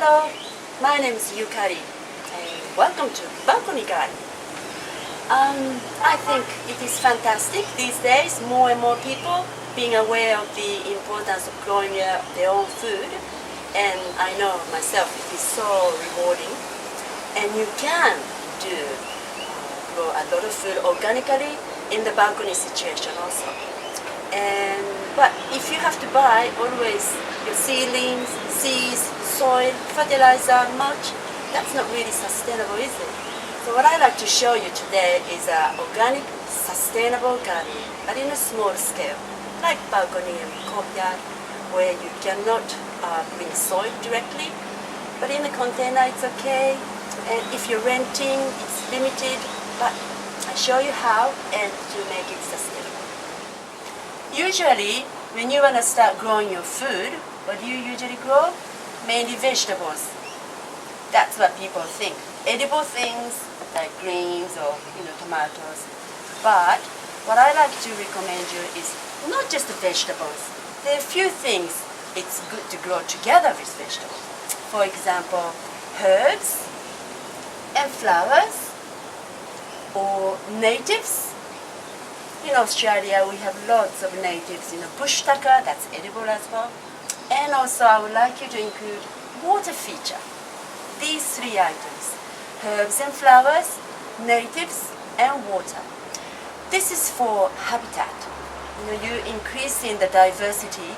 Hello, my name is Yukari and welcome to Balcony Garden. I think it is fantastic these days, more and more people being aware of the importance of growing their own food, and I know myself it is so rewarding, and you can grow a lot of food organically in the balcony situation also. But if you have to buy always your seedlings, seeds, soil, fertilizer, mulch, that's not really sustainable, is it? So what I like to show you today is an organic, sustainable garden, but in a small scale, like balcony and courtyard, where you cannot bring soil directly, but in a container it's okay, and if you're renting, it's limited, but I show you how and to make it sustainable. Usually, when you want to start growing your food, what do you usually grow? Mainly vegetables. That's what people think. Edible things like greens or tomatoes. But what I like to recommend you is not just the vegetables. There are a few things it's good to grow together with vegetables. For example, herbs and flowers or natives. In Australia, we have lots of natives, bush tucker, that's edible as well. And also, I would like you to include water feature. These three items, herbs and flowers, natives, and water. This is for habitat. You're increasing the diversity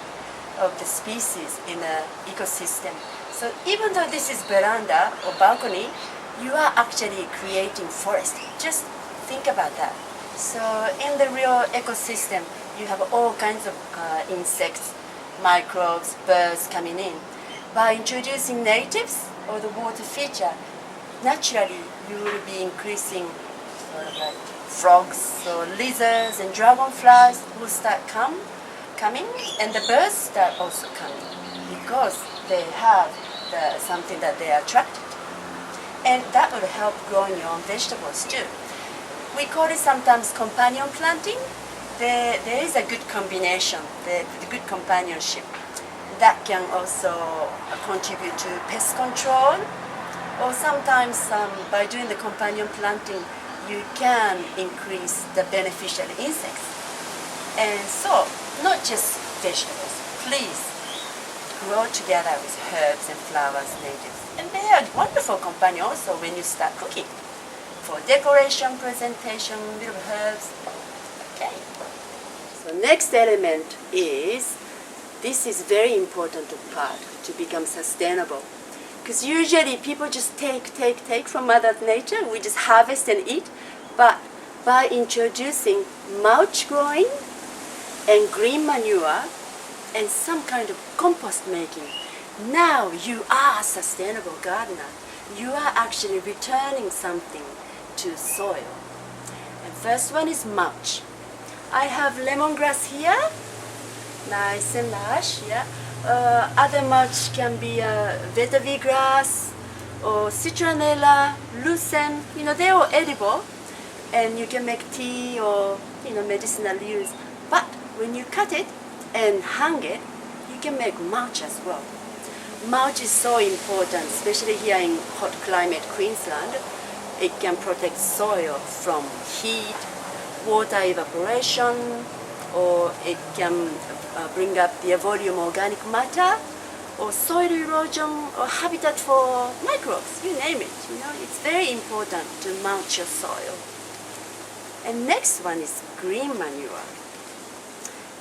of the species in an ecosystem. So even though this is veranda or balcony, you are actually creating forest. Just think about that. So in the real ecosystem, you have all kinds of insects, microbes, birds coming in. By introducing natives or the water feature, naturally you will be increasing sort of like frogs or lizards and dragonflies will start coming, and the birds start also coming because they have something that they are attracted to. And that will help growing your own vegetables too. We call it sometimes companion planting. There is a good combination, the good companionship. That can also contribute to pest control. Or sometimes by doing the companion planting, you can increase the beneficial insects. And so, not just vegetables. Please grow together with herbs and flowers, natives. And they are wonderful companion also when you start cooking. For decoration, presentation, little herbs. Okay. So next element is, this is very important part to become sustainable. Because usually people just take from Mother Nature. We just harvest and eat. But by introducing mulch growing and green manure and some kind of compost making, now you are a sustainable gardener. You are actually returning something to soil. And first one is mulch. I have lemongrass here, nice and lush. Yeah. Other mulch can be vetiver grass or citronella, lucerne. They're all edible, and you can make tea or medicinal use. But when you cut it and hang it, you can make mulch as well. Mulch is so important, especially here in hot climate Queensland. It can protect soil from heat, water evaporation, or it can bring up the volume organic matter, or soil erosion, or habitat for microbes, you name it. It's very important to mulch your soil. And next one is green manure.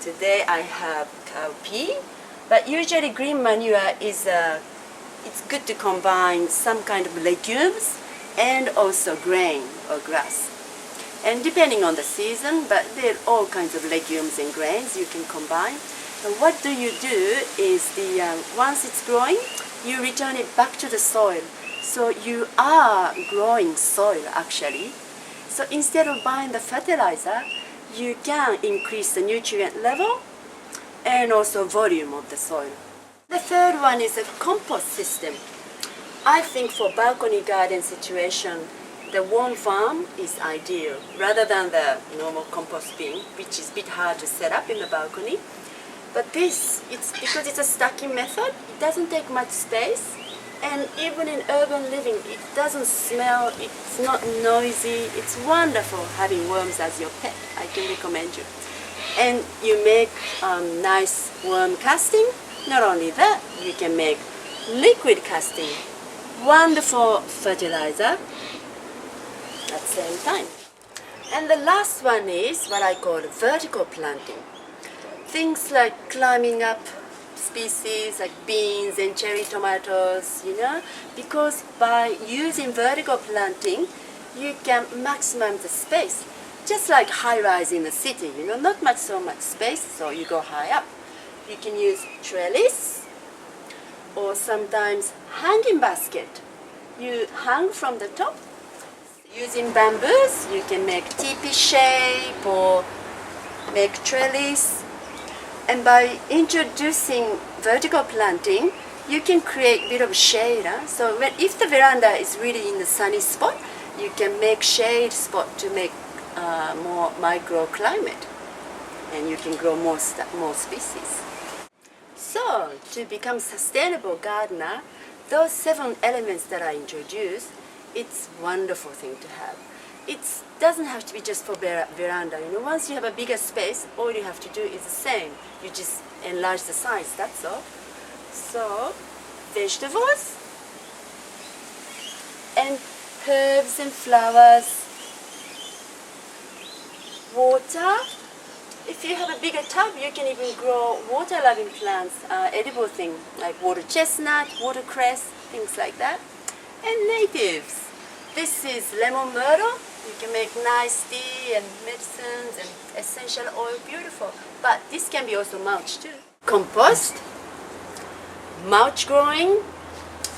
Today I have cowpea, but usually green manure is it's good to combine some kind of legumes and also grain or grass. And depending on the season, but there are all kinds of legumes and grains you can combine. And what do is once it's growing, you return it back to the soil. So you are growing soil actually. So instead of buying the fertilizer, you can increase the nutrient level and also volume of the soil. The third one is a compost system. I think for balcony garden situation, the worm farm is ideal rather than the normal compost bin, which is a bit hard to set up in the balcony. But this, because it's a stacking method, it doesn't take much space And even in urban living, it doesn't smell, it's not noisy, it's wonderful having worms as your pet. I can recommend you. And you make nice worm casting. Not only that, you can make liquid casting. Wonderful fertilizer at the same time. And the last one is what I call vertical planting. Things like climbing up species like beans and cherry tomatoes, because by using vertical planting, you can maximize the space. Just like high-rise in the city, not so much space, so you go high up. You can use trellis or sometimes hanging basket. You hang from the top. Using bamboos, you can make teepee shape or make trellis. And by introducing vertical planting, you can create a bit of shade. So if the veranda is really in the sunny spot, you can make shade spot to make more microclimate, and you can grow more species. So to become sustainable gardener, those 7 elements that I introduced, it's a wonderful thing to have. It doesn't have to be just for veranda. Once you have a bigger space, all you have to do is the same. You just enlarge the size, that's all. So, vegetables and herbs and flowers, water. If you have a bigger tub, you can even grow water-loving plants, edible things like water chestnut, watercress, things like that. And natives. This is lemon myrtle. You can make nice tea and medicines and essential oil, beautiful. But this can be also mulch too. Compost, mulch growing,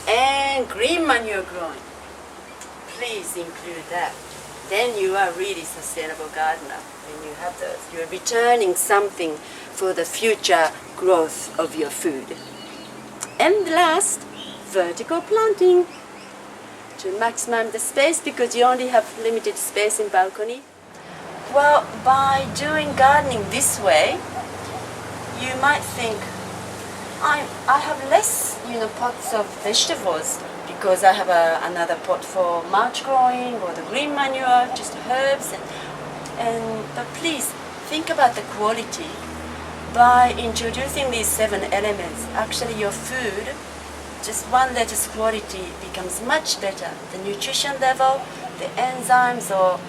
and green manure growing. Please include that. Then you are really sustainable gardener when you have those. You're returning something for the future growth of your food. And last, vertical planting. To maximize the space because you only have limited space in balcony. Well, by doing gardening this way, you might think, I have less pots of vegetables because I have another pot for mulch growing or the green manure, just herbs. But please think about the quality. By introducing these 7 elements, actually your food, just one lettuce quality becomes much better. The nutrition level, the enzymes, or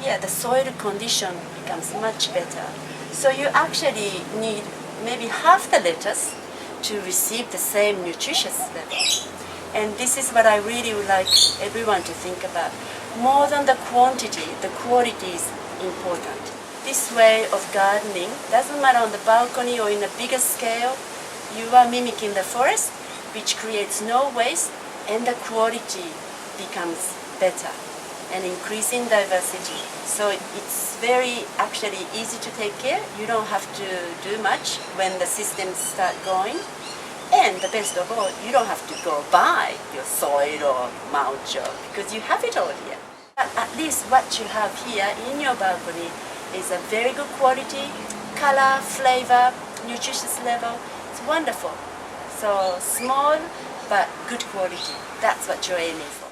the soil condition becomes much better. So you actually need maybe half the lettuce to receive the same nutritious level. And this is what I really would like everyone to think about. More than the quantity, the quality is important. This way of gardening doesn't matter on the balcony or in a bigger scale. You are mimicking the forest, which creates no waste, and the quality becomes better and increasing diversity. So it's very actually easy to take care. You don't have to do much when the systems start going. And the best of all, you don't have to go buy your soil or mulch because you have it all here. But at least what you have here in your balcony is a very good quality, color, flavor, nutritious level. It's wonderful. So small but good quality. That's what you're aiming for.